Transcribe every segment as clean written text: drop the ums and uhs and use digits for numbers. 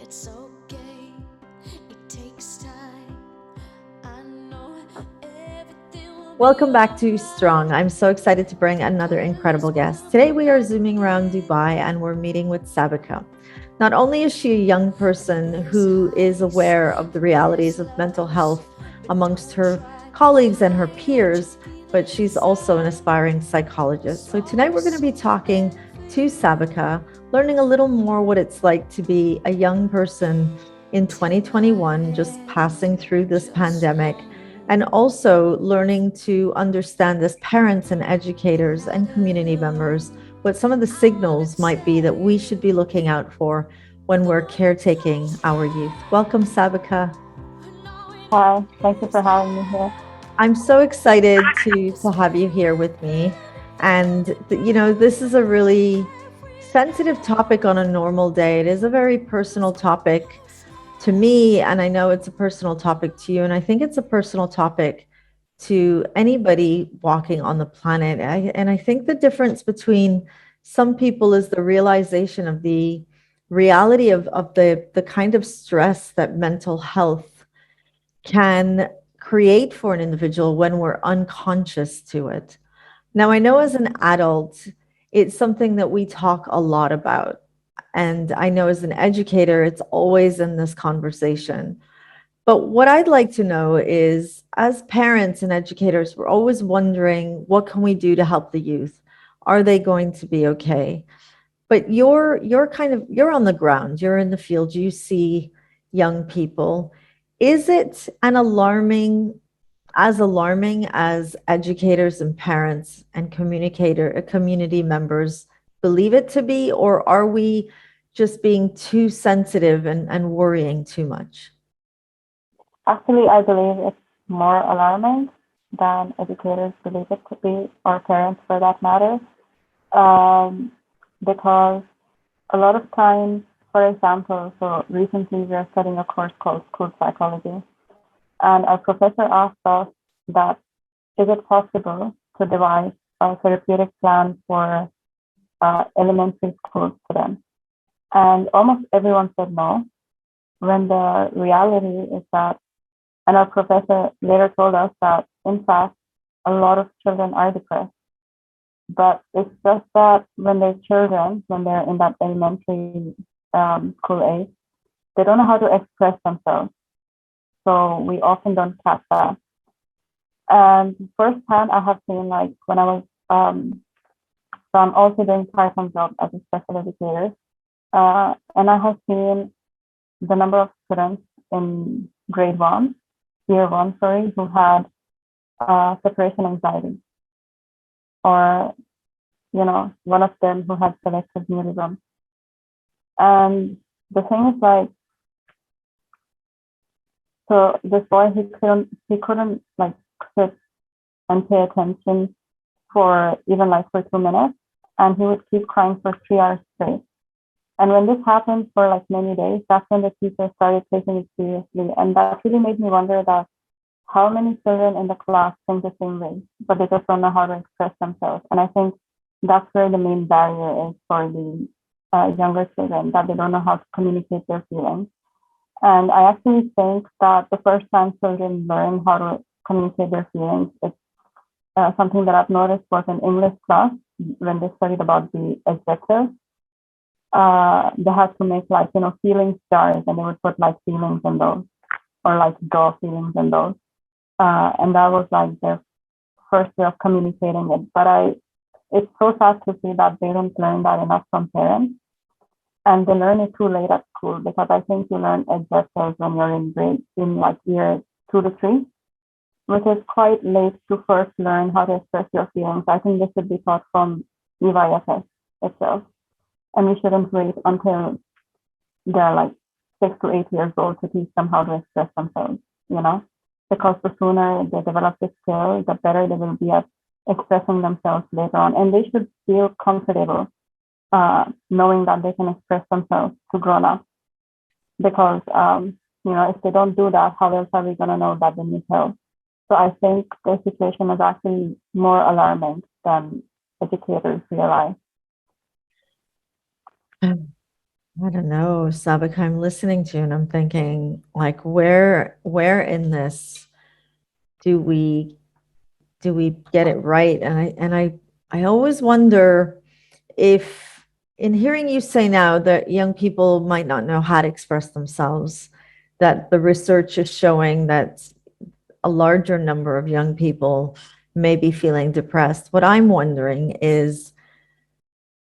It's okay, it takes time. I know everything will be Welcome back to alright. Strong. I'm so excited to bring another incredible guest. Today we are zooming around Dubai and we're meeting with Sabeeca. Not only is she a young person This who heart is is aware feeling of the this realities of mental lost. health amongst Don't her try to colleagues and her hide, peers, just be but there she's also an inside. aspiring psychologist. So tonight So we're going to be talking heavy. to Sabeeca, learning a little more what it's like to be a young person in Take my 2021, just hand, passing through this just pandemic, hold and me. also learning to understand as parents and educators and community members Another. what some of the I wanna signals might be that we should be take looking out for when the we're one who caretaking knows your our youth. Welcome, Sabeeca. Hi, thank you for having me here. I'm so excited to have you here with me. And this is a really sensitive topic on a normal day. It is a very personal topic to me, and I know it's a personal topic to you, and I think it's a personal topic to anybody walking on the planet. And I think the difference between some people is the realization of the reality of the kind of stress that mental health can create for an individual when we're unconscious to it. Now, I know as an adult, it's something that we talk a lot about. And I know as an educator, it's always in this conversation. But what I'd like to know is, as parents and educators, we're always wondering, what can we do to help the youth? Are they going to be okay? But you're on the ground, you're in the field, you see young people. Is it an alarming as educators and parents and community members believe it to be, or are we just being too sensitive and worrying too much? Actually, I believe it's more alarming than educators believe it to be, or parents for that matter, um, because a lot of times, for example, so recently we are studying a course called school psychology, and our professor asked us that is it possible to devise a therapeutic plan for elementary school students? And almost everyone said no, when the reality is that. And our professor later told us that, in fact, a lot of children are depressed. But it's just that when they're children, when they're in that elementary school age, they don't know how to express themselves. So we often don't catch that. And firsthand, I have seen, like, when I was, so I'm also doing part-time job as a special educator. And I have seen the number of students in grade one, year one, sorry, who had separation anxiety, or one of them who had selective mutism. And the thing is, like, so this boy, he couldn't like sit and pay attention for even like for 2 minutes, and he would keep crying for 3 hours straight. And when this happened for like many days, that's when the teacher started taking it seriously, and that really made me wonder that how many children in the class think the same way, but they just don't know how to express themselves. And I think that's where the main barrier is for the younger children, that they don't know how to communicate their feelings. And I actually think that the first time children learn how to communicate their feelings, it's something that I've noticed was in English class when they studied about the adjectives. They had to make, like, feeling stars, and they would put like feelings in those, or like draw feelings in those. And that was like their first way of communicating it. But it's so sad to see that they don't learn that enough from parents, and they learn it too late at school, because I think you learn adjectives when you're in like year 2 to 3, which is quite late to first learn how to express your feelings. I think this should be taught from EYFS itself, and we shouldn't wait until they're like 6 to 8 years old to teach them how to express themselves, you know, because the sooner they develop this skill, the better they will be at expressing themselves later on. And they should feel comfortable knowing that they can express themselves to grown up. Because, if they don't do that, how else are we going to know that they need help? So I think the situation is actually more alarming than educators realize. I don't know, Sabeeca, I'm listening to you and I'm thinking, like, where in this do we get it right? And I always wonder if, in hearing you say now that young people might not know how to express themselves, that the research is showing that a larger number of young people may be feeling depressed. What I'm wondering is,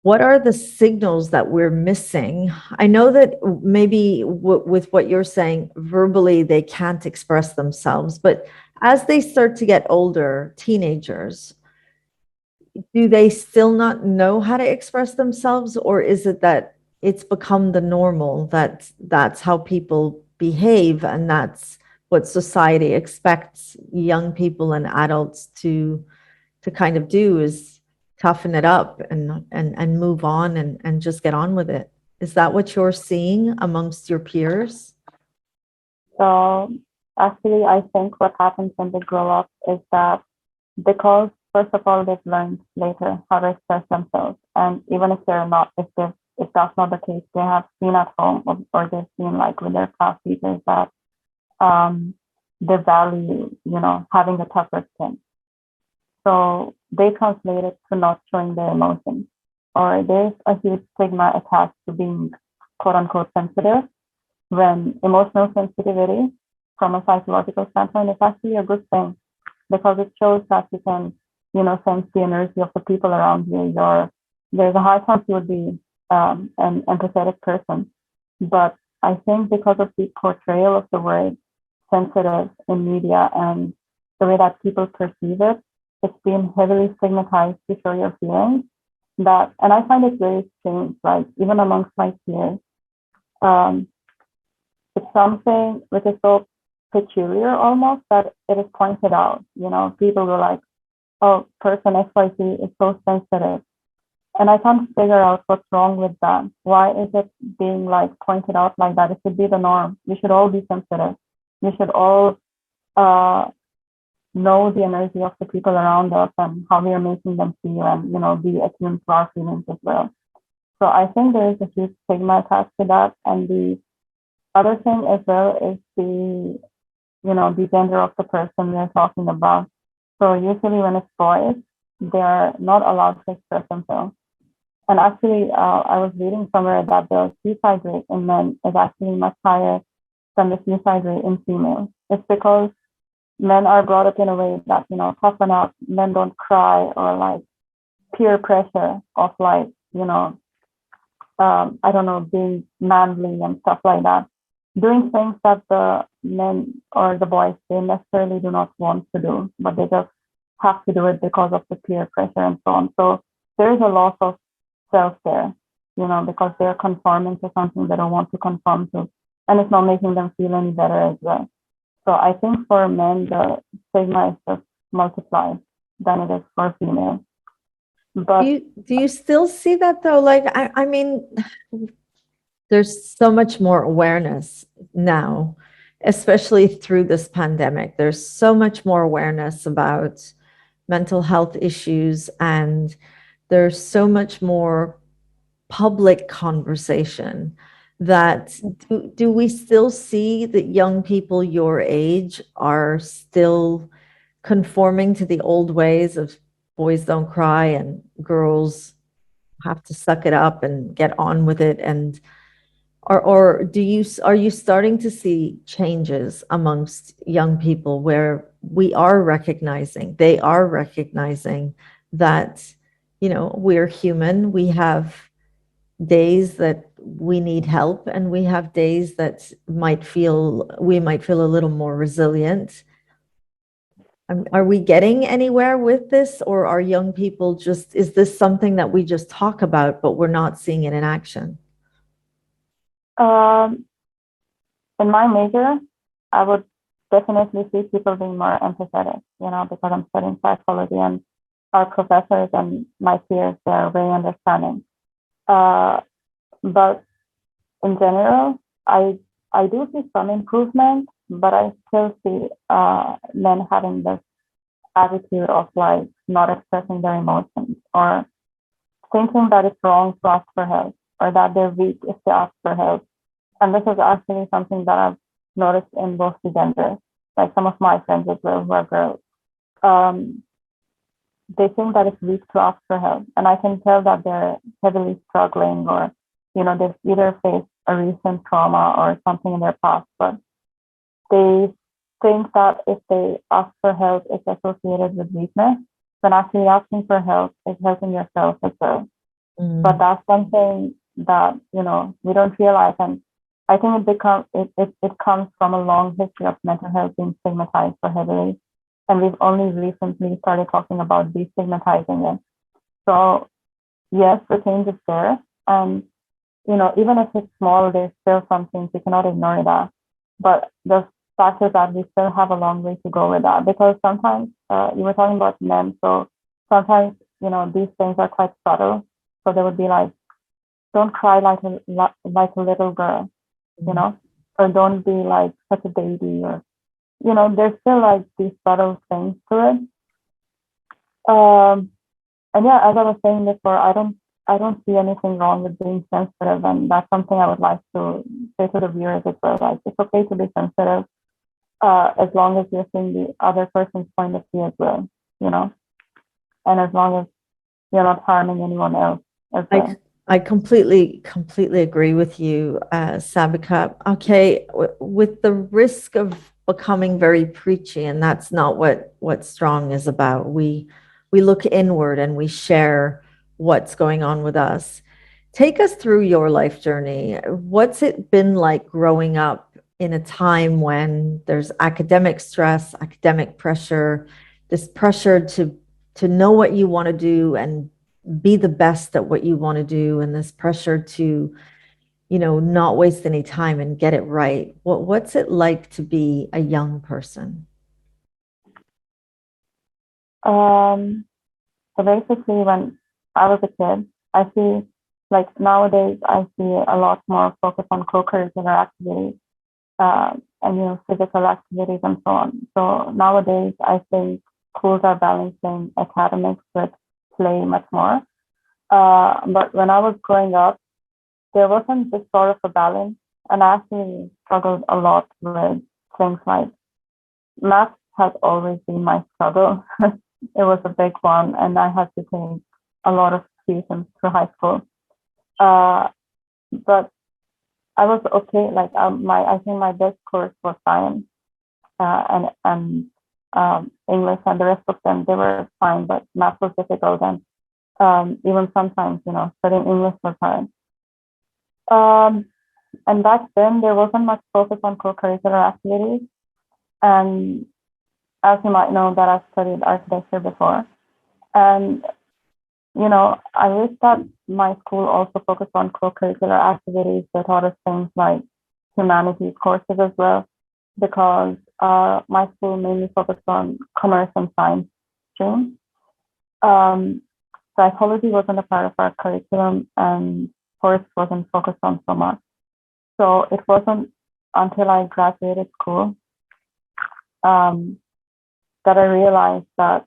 what are the signals that we're missing? I know that maybe with what you're saying, verbally, they can't express themselves, but as they start to get older, teenagers, do they still not know how to express themselves, or is it that it's become the normal, that that's how people behave and that's what society expects young people and adults to kind of do, is toughen it up and move on and just get on with it? Is that what you're seeing amongst your peers? So actually, I think what happens when they grow up is that because first of all they've learned later how to express themselves, and even if they're not, if that's not the case, they have seen at home, or they've seen like with their class teachers that um, they value, having a tougher skin. So they translate it to not showing their emotions, or there's a huge stigma attached to being quote unquote sensitive, when emotional sensitivity from a psychological standpoint is actually a good thing, because it shows that you can, sense the energy of the people around you. There's a high chance you would be an empathetic person. But I think because of the portrayal of the word sensitive in media and the way that people perceive it, it's been heavily stigmatized to show your feelings. And I find it very strange, like even amongst my peers, um, it's something which is so peculiar almost that it is pointed out. People were like, oh, person XYZ is so sensitive. And I can't figure out what's wrong with that. Why is it being like pointed out like that? It should be the norm. We should all be sensitive. We should all uh, know the energy of the people around us and how we are making them feel, and be attuned to our feelings as well. So I think there is a huge stigma attached to that. And the other thing as well is the gender of the person we're talking about. So usually when it's boys, they're not allowed to express themselves. And actually, I was reading somewhere that the suicide rate in men is actually much higher than the suicide rate in females. It's because men are brought up in a way that, toughen up, men don't cry, or like peer pressure of like, I don't know, being manly and stuff like that. Doing things that the men or the boys, they necessarily do not want to do, but they just have to do it because of the peer pressure and so on. So there is a loss of self-care, because they're conforming to something they don't want to conform to. And it's not making them feel any better as well. So I think for men, the stigma is just multiplied than it is for females. But Do you still see that though? Like, I mean, there's so much more awareness now, especially through this pandemic. There's so much more awareness about mental health issues, and there's so much more public conversation, that do we still see that young people your age are still conforming to the old ways of boys don't cry and girls have to suck it up and get on with it? And or are you starting to see changes amongst young people where they are recognizing that, we're human, we have days that we need help, and we have days that we might feel a little more resilient? Are we getting anywhere with this, or are young people just, is this something that we just talk about, but we're not seeing it in action? um, in my major, I would definitely see people being more empathetic, because I'm studying psychology, and our professors and my peers, they're very understanding. Uh, but in general, I do see some improvement, but I still see men having this attitude of like not expressing their emotions, or thinking that it's wrong to ask for help. or that they're weak if they ask for help. And this is actually something that I've noticed in both the genders. Like some of my friends as well who are girls, um, they think that it's weak to ask for help, and I can tell that they're heavily struggling, or they've either faced a recent trauma or something in their past, but they think that if they ask for help, it's associated with weakness. When actually asking for help is helping yourself as well. But that's something that we don't realize, and I think it comes from a long history of mental health being stigmatized so heavily, and we've only recently started talking about destigmatizing it. So yes, the change is there, and even if it's small, there's still some things we cannot ignore that. But the fact is that we still have a long way to go with that, because sometimes you were talking about men, so sometimes these things are quite subtle. So they would be like, don't cry like a little girl, or don't be like such a baby, or there's still like these subtle things to it. And yeah, as I was saying before, I don't see anything wrong with being sensitive, and that's something I would like to say to the viewers as well. Like, it's okay to be sensitive, as long as you're seeing the other person's point of view as well, and as long as you're not harming anyone else as well. I completely agree with you, Sabeeca. Okay, with the risk of becoming very preachy, and that's not what Strong is about. We look inward and we share what's going on with us. Take us through your life journey. What's it been like growing up in a time when there's academic stress, academic pressure, this pressure to know what you want to do and be the best at what you want to do, and this pressure to not waste any time and get it right? What's it like to be a young person? So basically, when I was a kid, I see, like, nowadays I see a lot more focus on co-curricular activities, and physical activities and so on. So nowadays I think schools are balancing academics with play much more. But when I was growing up, there wasn't this sort of a balance, and I actually struggled a lot with things like math has always been my struggle. It was a big one, and I had to take a lot of tuition through high school. But I was okay. Like, I think my best course was science, and English, and the rest of them, they were fine. But math was difficult, and even sometimes studying English was hard. Um, and back then there wasn't much focus on co-curricular activities. And as you might know, that I've studied architecture before, and I wish that my school also focused on co-curricular activities. They taught us things like humanities courses as well, because my school mainly focused on commerce and science streams. Um, Psychology wasn't a part of our curriculum, and sports wasn't focused on so much. So it wasn't until I graduated school um, that I realized that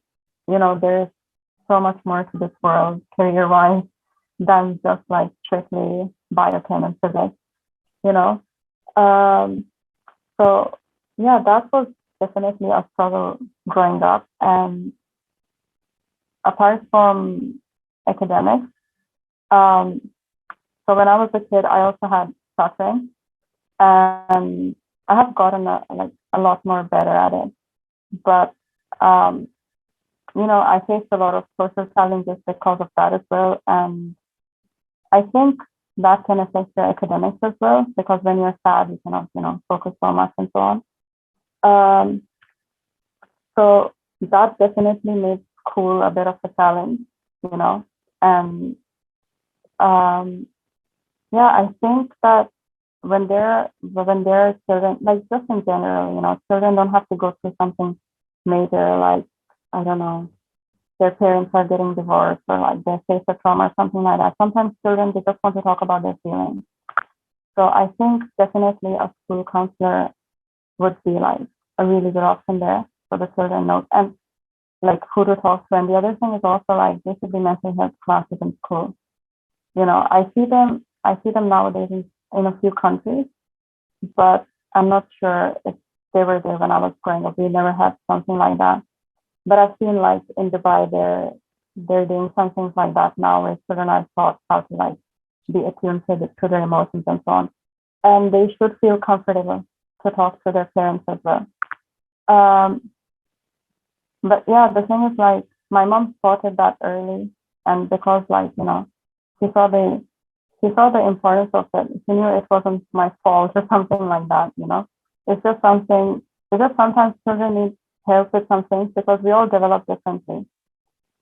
there's so much more to this world career-wise than just like strictly biochem and physics. You know, um, so yeah, that was definitely a struggle growing up. And apart from academics, um, so when I was a kid, I also had suffering, and I have gotten a lot more better at it. But um, I faced a lot of social challenges because of that as well, and I think that can affect your academics as well, because when you're sad, you cannot focus so much and so on. Um, so that definitely made school a bit of a challenge, you know, and um, yeah, I think that when there are children, like, just in general, children don't have to go through something major, like, I don't know, their parents are getting divorced, or like they face a trauma or something like that. Sometimes children, they just want to talk about their feelings. So I think definitely a school counselor would be like a really good option there, so the children know, and like who to talk to. And the other thing is also, like, there should be mental health classes in school. I see them I see them nowadays in a few countries, but I'm not sure if they were there when I was growing up. We never had something like that. But I've seen like in Dubai, they're doing some things like that now, where children are taught how to like be attuned to their emotions and so on. And they should feel comfortable to talk to their parents as well. Um, but yeah, the thing is like my mom spotted that early, and because like she saw the she saw the importance of it. She knew it wasn't my fault or something like that. It's just something. It's just sometimes children need help with some things because we all develop differently.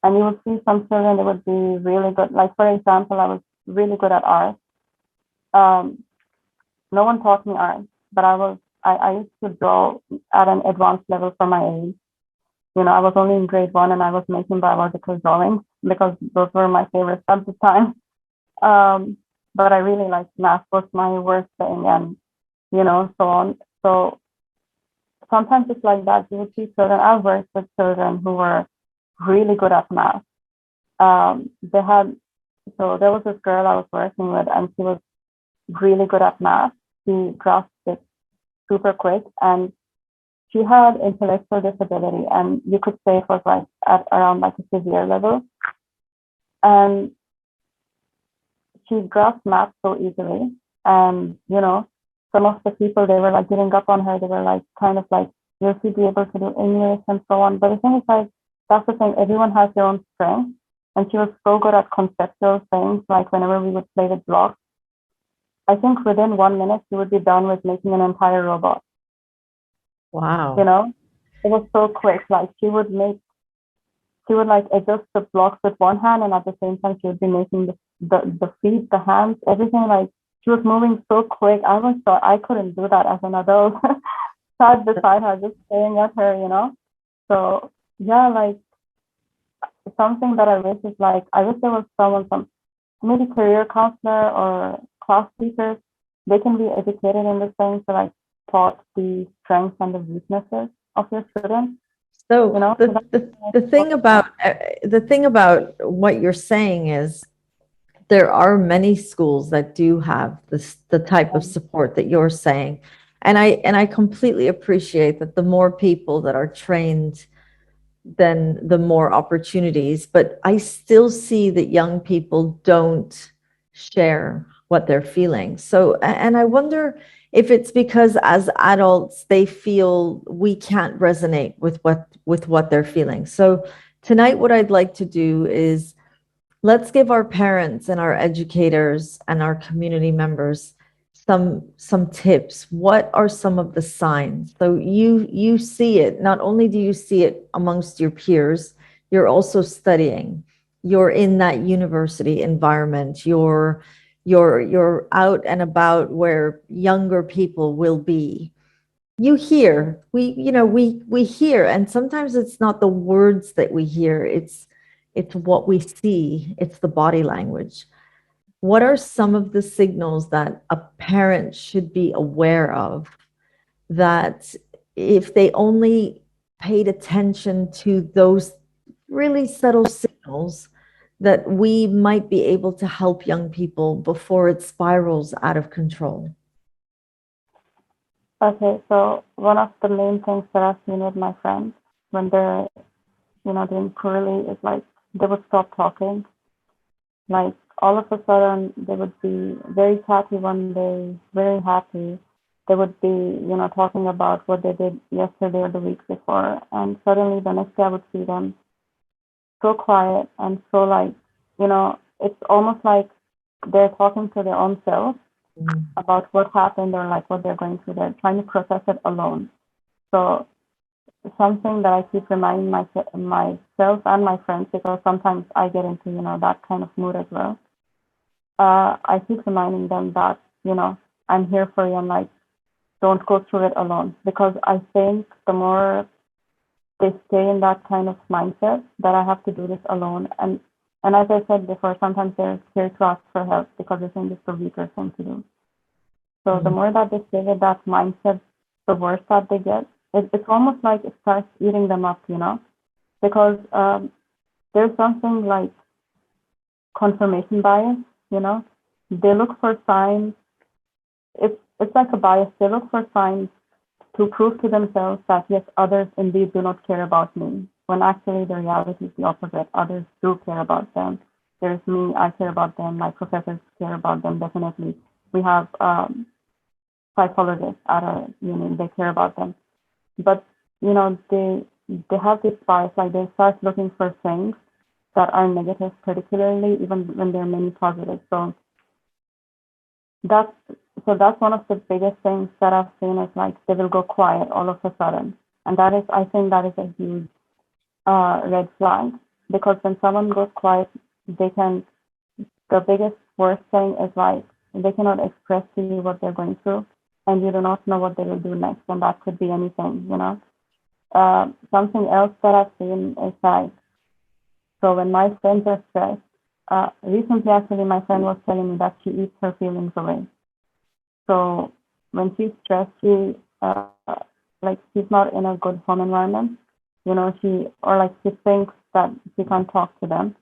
And you would see some children that would be really good. Like for example, I was really good at art. Um, no one taught me art, but I used to draw at an advanced level for my age. I was only in grade 1 and I was making biological drawings because those were my favorites at the time. Um, but I really liked math was my worst thing, and so on. So sometimes it's like that. You would see children. I've worked with children who were really good at math. They had there was this girl I was working with, and she was really good at math. She grasped it super quick, and she had intellectual disability, and you could say it was like at around like a severe level. And she grasped math so easily. And, some of the people, they were like giving up on her. They were like, kind of like, will she be able to do English and so on? But the thing is like, that's the thing. Everyone has their own strength. And she was so good at conceptual things. Like whenever we would play with blocks, I think within 1 minute, she would be done with making an entire robot. Wow. It was so quick. Like she would like adjust the blocks with one hand, and at the same time she would be making the feet, the hands, everything. Like she was moving so quick. I was thought I couldn't do that as an adult. Sat beside her, just staring at her. So yeah, like something that I wish is like I wish there was someone, some maybe career counselor or class teachers. They can be educated in this thing to like taught the strengths and the weaknesses of your students. So the thing about what you're saying is there are many schools that do have the type of support that you're saying. And I completely appreciate that the more people that are trained, then the more opportunities. But I still see that young people don't share what they're feeling. So, and I wonder if it's because as adults, they feel we can't resonate with what they're feeling. So tonight, what I'd like to do is let's give our parents and our educators and our community members some tips. What are some of the signs? So you see it. Not only do you see it amongst your peers, you're also studying. You're in that university environment. You're out and about where younger people will be. You hear, we hear, and sometimes it's not the words that we hear, it's what we see, it's the body language. What are some of the signals that a parent should be aware of that if they only paid attention to those really subtle signals, that we might be able to help young people before it spirals out of control? Okay, so one of the main things that I've seen with my friends when they're, doing poorly is like they would stop talking. Like all of a sudden they would be very chatty one day, very happy. They would be, talking about what they did yesterday or the week before. And suddenly the next day I would see them so quiet and so like, it's almost like they're talking to their own self about what happened or like what they're going through. They're trying to process it alone. So something that I keep reminding myself and my friends, because sometimes I get into, that kind of mood as well. I keep reminding them that, I'm here for you and like, don't go through it alone. Because I think the more they stay in that kind of mindset that I have to do this alone. And as I said before, sometimes they're scared to ask for help because they think it's the weaker thing to do. So the more that they stay with that mindset, the worse that they get. It's almost like it starts eating them up, because there's something like confirmation bias, they look for signs. It's like a bias. They look for signs to prove to themselves that yes, others indeed do not care about me. When actually the reality is the opposite. Others do care about them. There's me, I care about them. My professors care about them. Definitely, we have psychologists at our uni. They care about them, but they have this bias. Like they start looking for things that are negative, particularly even when there are many positives. That's that's one of the biggest things that I've seen is like they will go quiet all of a sudden, and that is I think that is a huge red flag because when someone goes quiet, they can the biggest worst thing is like they cannot express to you what they're going through, and you do not know what they will do next, and that could be anything, you know. Something else that I've seen is like so when my friends are stressed. Recently, actually, my friend was telling me that she eats her feelings away. So when she's stressed, she like she's not in a good home environment. You know, she thinks that she can't talk to them.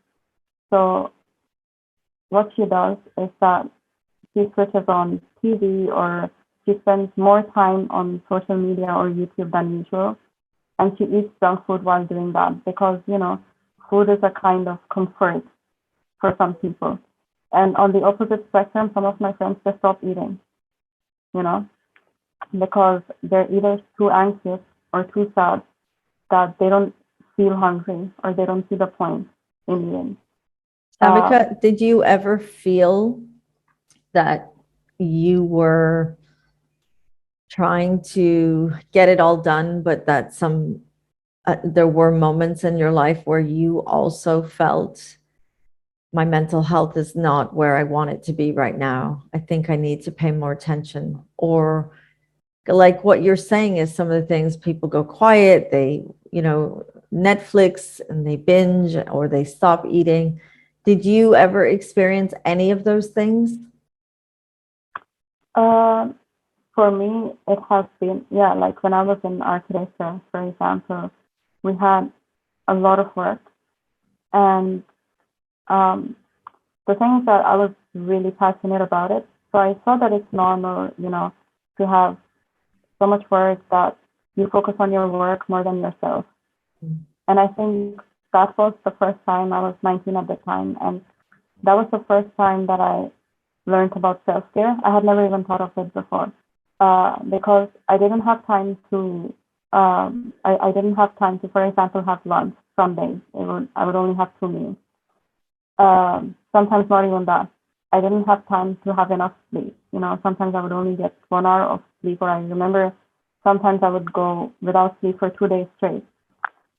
So what she does is that she switches on TV or she spends more time on social media or YouTube than usual, and she eats junk food while doing that because food is a kind of comfort for some people. And on the opposite spectrum, some of my friends just stop eating, you know, because they're either too anxious or too sad that they don't feel hungry or they don't see the point in eating. Sabeeca, did you ever feel that you were trying to get it all done, but that there were moments in your life where you also felt my mental health is not where I want it to be right now. I think I need to pay more attention. Or like what you're saying is some of the things people go quiet, they, Netflix and they binge or they stop eating. Did you ever experience any of those things? Uh, for me, it has been, yeah, like when I was in architecture, for example, we had a lot of work. And um, the thing is that I was really passionate about it. So I saw that it's normal, to have so much work that you focus on your work more than yourself. And I think that was the first time I was 19 at the time. And that was the first time that I learned about self-care. I had never even thought of it before because I didn't have time to, I didn't have time to, for example, have lunch some days. I would only have 2 meals. Sometimes not even that. I didn't have time to have enough sleep. Sometimes I would only get 1 hour of sleep, or I remember sometimes I would go without sleep for 2 days straight.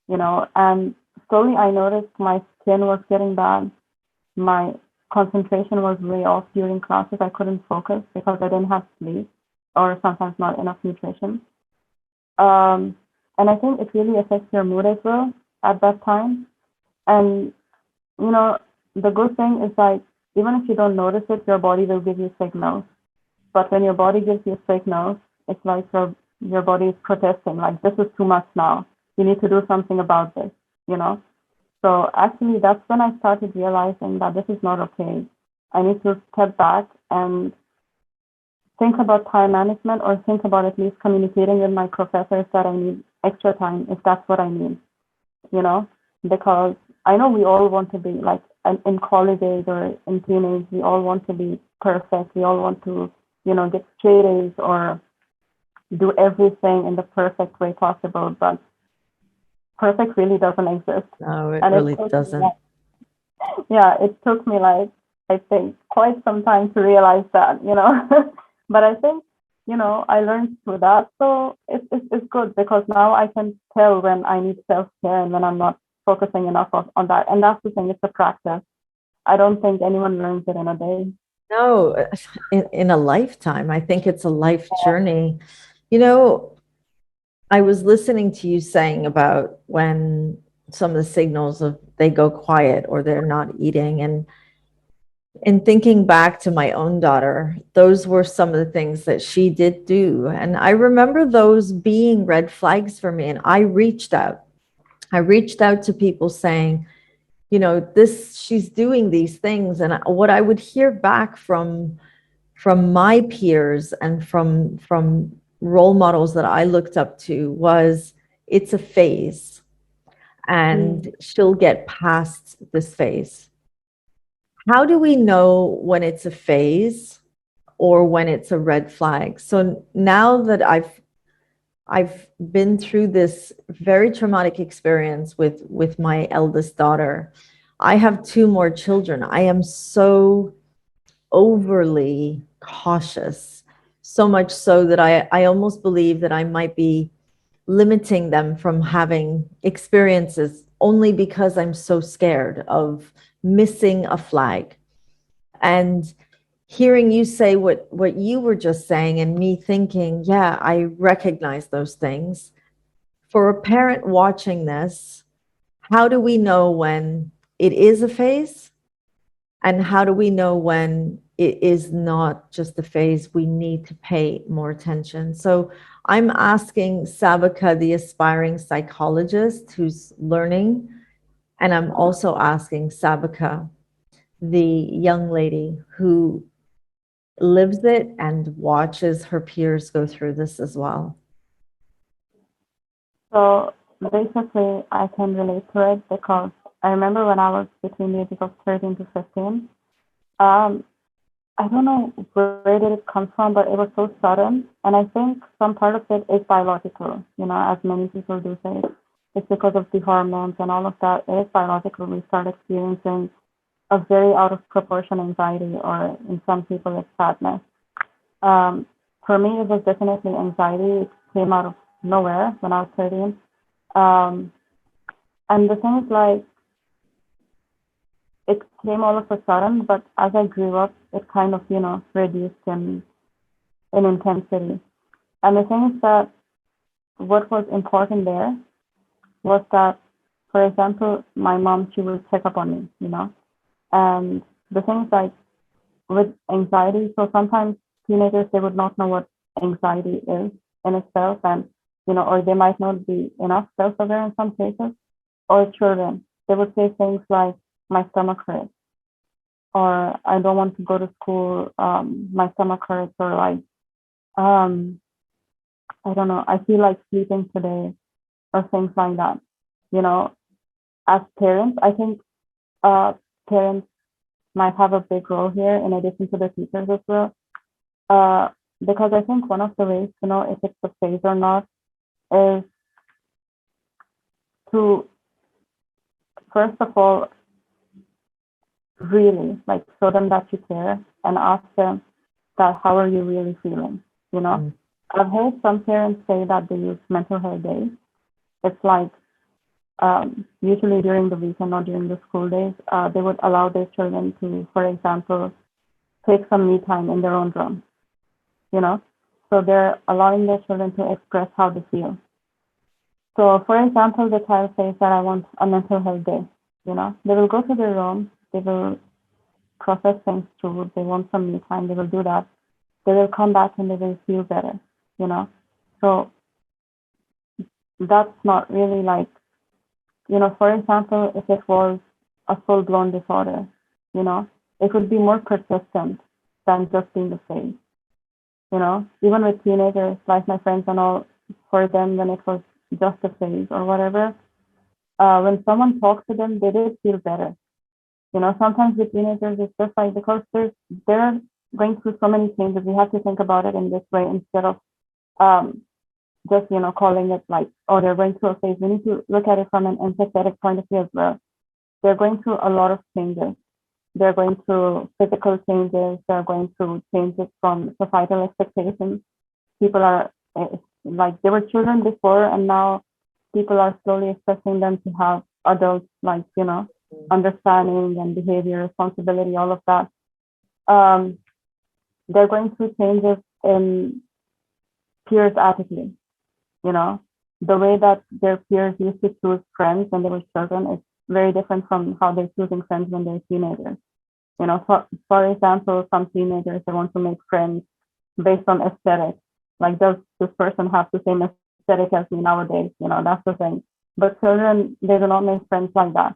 And slowly I noticed my skin was getting bad. My concentration was way off during classes. I couldn't focus because I didn't have sleep or sometimes not enough nutrition. And I think it really affects your mood as well at that time. And you know, the good thing is like even if you don't notice it, your body will give you signals. But when your body gives you signals, it's like your body is protesting, like this is too much now. You need to do something about this, you know? So actually that's when I started realizing that this is not okay. I need to step back and think about time management or think about at least communicating with my professors that I need extra time if that's what I need, you know, because I know we all want to be like in college age or in teenage, we all want to be perfect. We all want to, get straight A's or do everything in the perfect way possible. But perfect really doesn't exist. No, it And really doesn't. Yeah, it took me like, I think, quite some time to realize that, but I think, I learned through that. So it's good because now I can tell when I need self-care and when I'm not focusing enough on that. And that's the thing, it's a practice. I don't think anyone learns it in a day. No, in a lifetime. I think it's a life journey. You know, I was listening to you saying about when some of the signals of they go quiet or they're not eating. And in thinking back to my own daughter, those were some of the things that she did do. And I remember those being red flags for me. And I reached out. I reached out to people saying, this, she's doing these things. And what I would hear back from my peers and from role models that I looked up to was, it's a phase and she'll get past this phase. How do we know when it's a phase or when it's a red flag? So now that I've been through this very traumatic experience with my eldest daughter, I have two more children. I am so overly cautious, so much so that I almost believe that I might be limiting them from having experiences only because I'm so scared of missing a flag. And hearing you say what you were just saying, and me thinking, yeah, I recognize those things. For a parent watching this, how do we know when it is a phase? And how do we know when it is not just a phase? We need to pay more attention. So I'm asking Sabeeca, the aspiring psychologist who's learning, and I'm also asking Sabeeca, the young lady who lives it and watches her peers go through this as well. So basically, I can relate to it because I remember when I was between the ages of 13 to 15. I don't know where did it come from, but it was so sudden. And I think some part of it is biological, as many people do say. It's because of the hormones and all of that. It is biological. We start experiencing a very out of proportion anxiety, or in some people, it's sadness. For me, it was definitely anxiety. It came out of nowhere when I was 13. And the thing is, like, it came all of a sudden, but as I grew up, it kind of, reduced in intensity. And the thing is that what was important there was that, for example, my mom, she would check up on me, and the thing is, like, with anxiety, so sometimes teenagers, they would not know what anxiety is in itself, and, or they might not be enough self-aware in some cases, or children, they would say things like, my stomach hurts, or I don't want to go to school, my stomach hurts, or like, I don't know, I feel like sleeping today, or things like that. As parents, I think parents might have a big role here in addition to the teachers as well. Because I think one of the ways to know if it's a phase or not is to, first of all, really like show them that you care and ask them that how are you really feeling. I've heard some parents say that they use mental health days. It's like usually during the weekend or during the school days, they would allow their children to, for example, take some me time in their own room. So they're allowing their children to express how they feel. So, for example, the child says that I want a mental health day. They will go to their room, they will process things through, they want some me time, they will do that. They will come back and they will feel better. So that's not really like, for example, if it was a full-blown disorder, it would be more persistent than just being the phase. Even with teenagers, like my friends and all, for them, when it was just a phase or whatever, when someone talks to them, they did feel better. Sometimes with teenagers, it's just like, because they're going through so many changes, we have to think about it in this way instead of just, calling it like, oh, they're going through a phase. We need to look at it from an empathetic point of view as well. They're going through a lot of changes. They're going through physical changes. They're going through changes from societal expectations. People are like, they were children before, and now people are slowly expecting them to have adults, like, understanding and behavior, responsibility, all of that. They're going through changes in peers' attitude. The way that their peers used to choose friends when they were children is very different from how they're choosing friends when they're teenagers. For example, some teenagers, they want to make friends based on aesthetics. Like, does this person have the same aesthetic as me nowadays? That's the thing. But children, they do not make friends like that.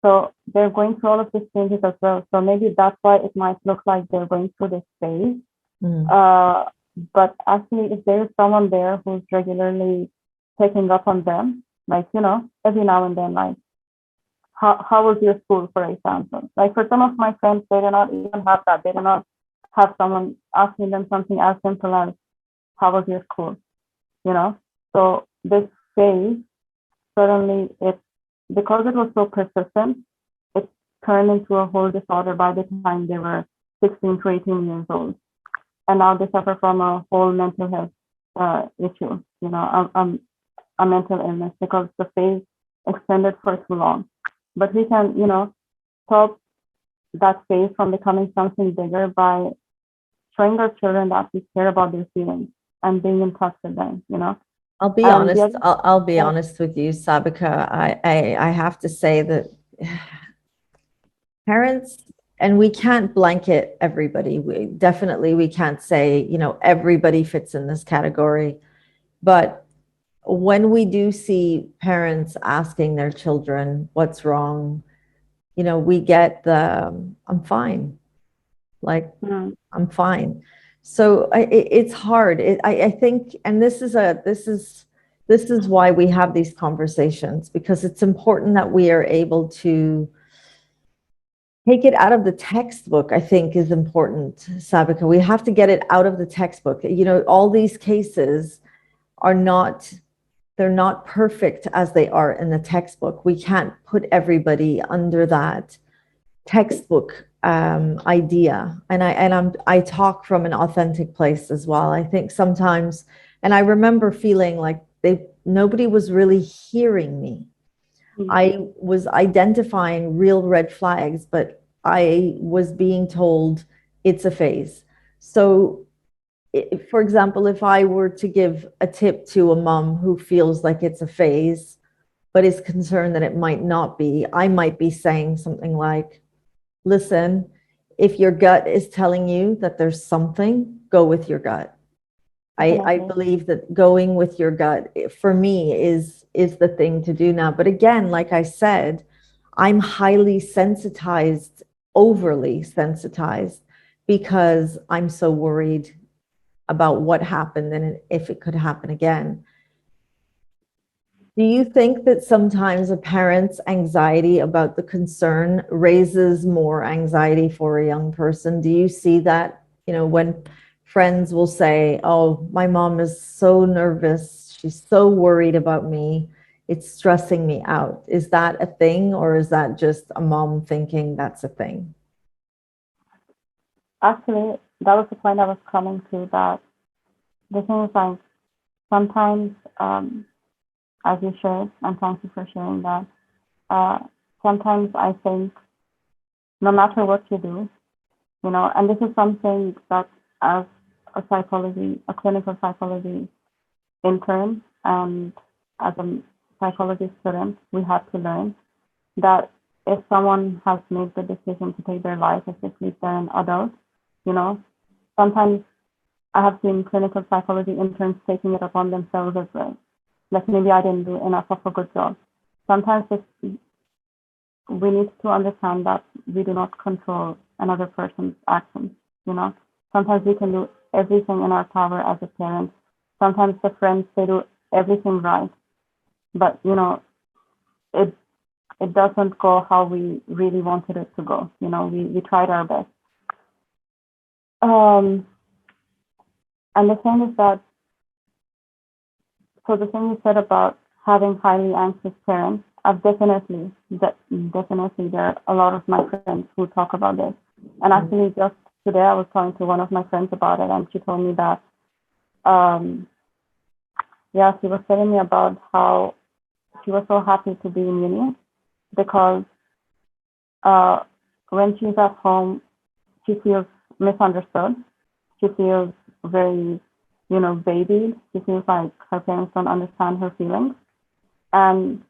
So they're going through all of these changes as well. So maybe that's why it might look like they're going through this phase. But actually, if there is someone there who's regularly picking up on them, like, every now and then, like, how was your school, for example? Like, for some of my friends, they do not even have that. They do not have someone asking them something as simple as, how was your school? So this phase, suddenly, because it was so persistent, it turned into a whole disorder by the time they were 16 to 18 years old. And now they suffer from a whole mental health issue, a mental illness, because the phase extended for too long. But we can, stop that phase from becoming something bigger by showing our children that we care about their feelings and being in touch with them. I'll be And the honest. other, I'll be honest with you, Sabeeca. I have to say that parents, and we can't blanket everybody. We can't say, everybody fits in this category. But when we do see parents asking their children what's wrong, we get I'm fine. Like, I'm fine. So it's hard. I think, and this is why we have these conversations, because it's important that we are able to take it out of the textbook. I think is important, Sabeeca. We have to get it out of the textbook. All these cases are not, they're not perfect as they are in the textbook. We can't put everybody under that textbook idea. And I talk from an authentic place as well. I think sometimes, and I remember feeling like nobody was really hearing me. I was identifying real red flags, but I was being told it's a phase. So, for example, if I were to give a tip to a mom who feels like it's a phase, but is concerned that it might not be, I might be saying something like, listen, if your gut is telling you that there's something, go with your gut. I believe that going with your gut for me is the thing to do now. But again, like I said, I'm highly sensitized, overly sensitized, because I'm so worried about what happened and if it could happen again. Do you think that sometimes a parent's anxiety about the concern raises more anxiety for a young person? Do you see that, when friends will say, oh, my mom is so nervous, she's so worried about me, it's stressing me out. Is that a thing, or is that just a mom thinking that's a thing? Actually, that was the point I was coming to, that the thing is, like, sometimes, as you shared, and thank you for sharing that, sometimes I think no matter what you do, and this is something that as a clinical psychology intern, and as a psychology student, we have to learn that if someone has made the decision to take their life, especially if they're an adult, sometimes I have seen clinical psychology interns taking it upon themselves as well. Like, maybe I didn't do enough of a good job. Sometimes we need to understand that we do not control another person's actions. Sometimes we can do everything in our power as a parent. Sometimes the friends, they do everything right, but it doesn't go how we really wanted it to go. We tried our best. And the thing is that, so the thing you said about having highly anxious parents, I've definitely, there are a lot of my friends who talk about this. And actually, just today, I was talking to one of my friends about it, and she told me that, she was telling me about how she was so happy to be in uni, because when she's at home, she feels misunderstood. She feels very, babied. She feels like her parents don't understand her feelings. And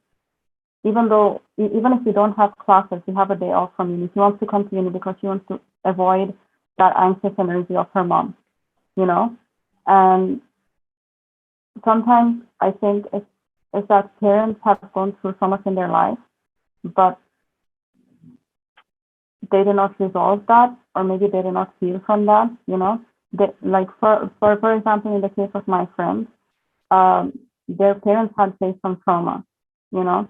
even if you don't have classes, you have a day off from uni, she wants to come to uni because she wants to avoid that anxious energy of her mom, And sometimes I think it's that parents have gone through so much in their life, but they did not resolve that, or maybe they did not heal from that, you know. They, like for example, in the case of my friends, their parents had faced some trauma, you know,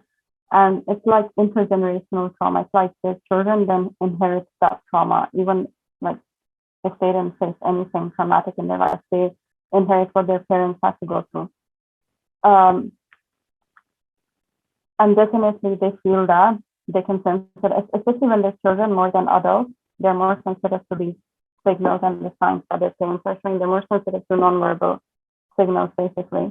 and it's like intergenerational trauma. It's like their children then inherit that trauma, even like if they didn't face anything traumatic in their life, they inherit what their parents had to go through. Um, and definitely they feel that they can sense it, especially when they're children more than adults. They're more sensitive to these signals and the signs that their parents are showing. They're more sensitive to nonverbal signals, basically.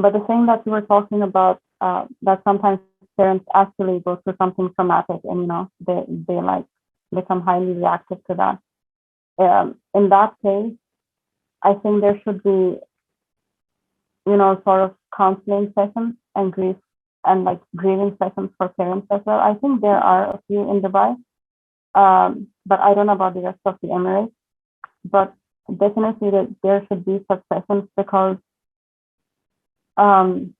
But the thing that you were talking about, that sometimes parents actually go through something traumatic, and you know they like become highly reactive to that. In that case, I think there should be, you know, sort of counseling sessions and grief and like grieving sessions for parents as well. I think there are a few in Dubai, but I don't know about the rest of the Emirates. But definitely there should be such sessions because, um,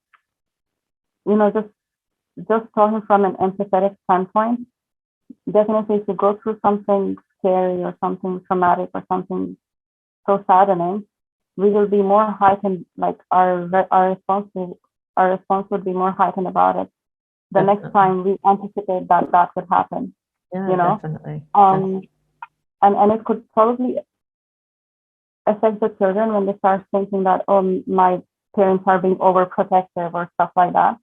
you know, just talking from an empathetic standpoint, definitely if you go through something scary or something traumatic or something so saddening, we will be more heightened. Like our response would be more heightened about it the Definitely. next time we anticipate that that would happen. Yeah, You know, definitely. And it could probably affect the children when they start thinking that, oh, my parents are being overprotective or stuff like that.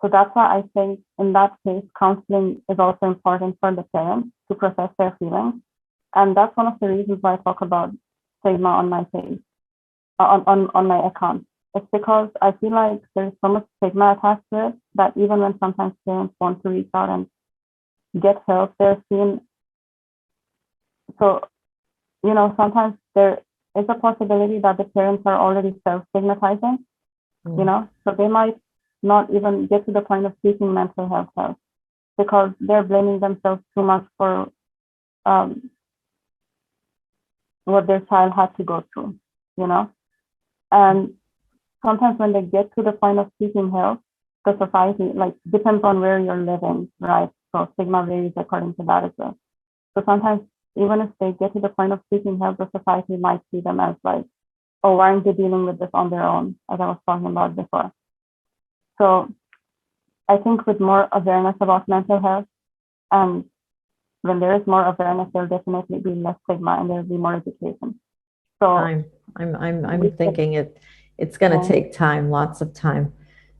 So that's why I think in that case, counseling is also important for the parents to process their feelings. And that's one of the reasons why I talk about stigma on my page, on my account. It's because I feel like there's so much stigma attached to it that even when sometimes parents want to reach out and get help, they're seen. So, you know, sometimes there is a possibility that the parents are already self-stigmatizing, you know, so they might not even get to the point of seeking mental health help because they're blaming themselves too much for what their child had to go through, you know. And sometimes when they get to the point of seeking help, the society, like, depends on where you're living, right? So stigma varies according to that as well. So sometimes even if they get to the point of seeking help, the society might see them as like, oh, why aren't they dealing with this on their own, as I was talking about before. So I think with more awareness about mental health, and when there is more awareness, there'll definitely be less stigma and there'll be more education. So I'm thinking it's going to take time, lots of time.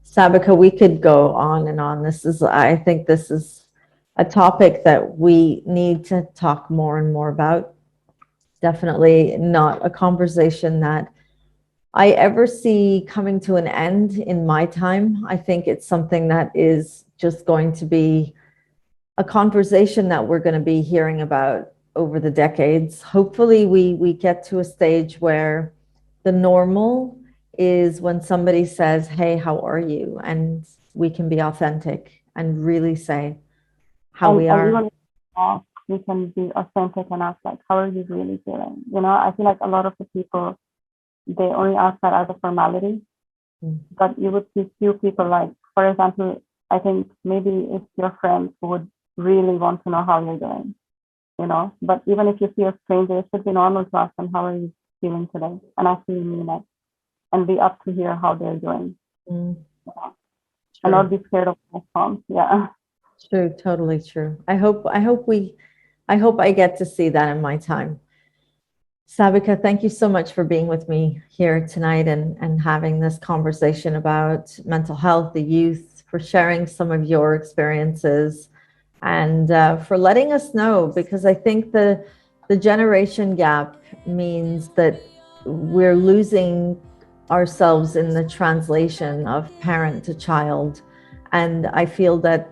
Sabeeca, we could go on and on. I think this is a topic that we need to talk more and more about. Definitely not a conversation that I ever see coming to an end in my time. I think it's something that is just going to be a conversation that we're going to be hearing about over the decades. Hopefully we get to a stage where the normal is when somebody says, hey, how are you? And we can be authentic and really say how we are. And even we can be authentic and ask, like, how are you really feeling? You know, I feel like a lot of the people, they only ask that as a formality. But you would see few people, like, for example, I think maybe if your friends would really want to know how you're doing, you know. But even if you see a stranger, it should be normal to ask them, how are you feeling today? And actually mean it and be up to hear how they're doing. You know? And not be scared of response. Yeah. True, totally true. I hope I get to see that in my time. Sabeeca, thank you so much for being with me here tonight and having this conversation about mental health, the youth, for sharing some of your experiences, and for letting us know, because I think the generation gap means that we're losing ourselves in the translation of parent to child. And I feel that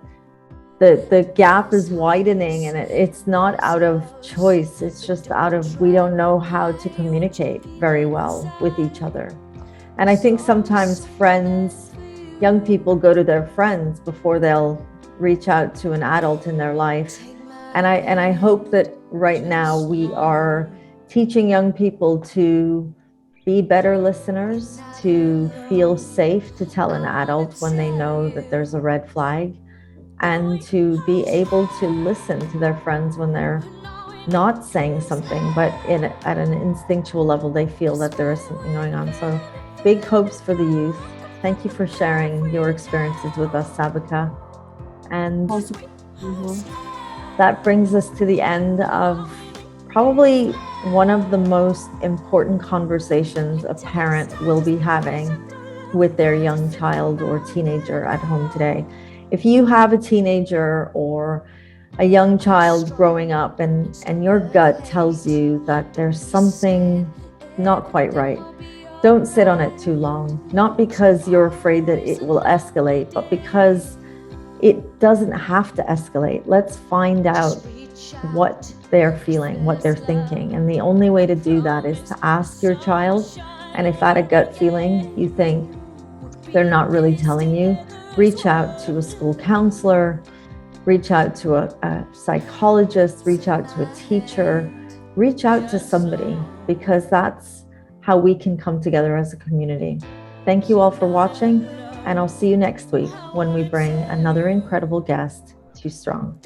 the gap is widening, and it's not out of choice. It's just out of, we don't know how to communicate very well with each other. And I think sometimes friends, young people go to their friends before they'll reach out to an adult in their life. And I hope that right now we are teaching young people to be better listeners, to feel safe to tell an adult when they know that there's a red flag, and to be able to listen to their friends when they're not saying something, but at an instinctual level, they feel that there is something going on. So big hopes for the youth. Thank you for sharing your experiences with us, Sabeeca. And that brings us to the end of probably one of the most important conversations a parent will be having with their young child or teenager at home today. If you have a teenager or a young child growing up and your gut tells you that there's something not quite right, don't sit on it too long. Not because you're afraid that it will escalate, but because it doesn't have to escalate. Let's find out what they're feeling, what they're thinking. And the only way to do that is to ask your child. And if at a gut feeling you think they're not really telling you, reach out to a school counselor, reach out to a psychologist, reach out to a teacher, reach out to somebody, because that's how we can come together as a community. Thank you all for watching, and I'll see you next week when we bring another incredible guest to Strong.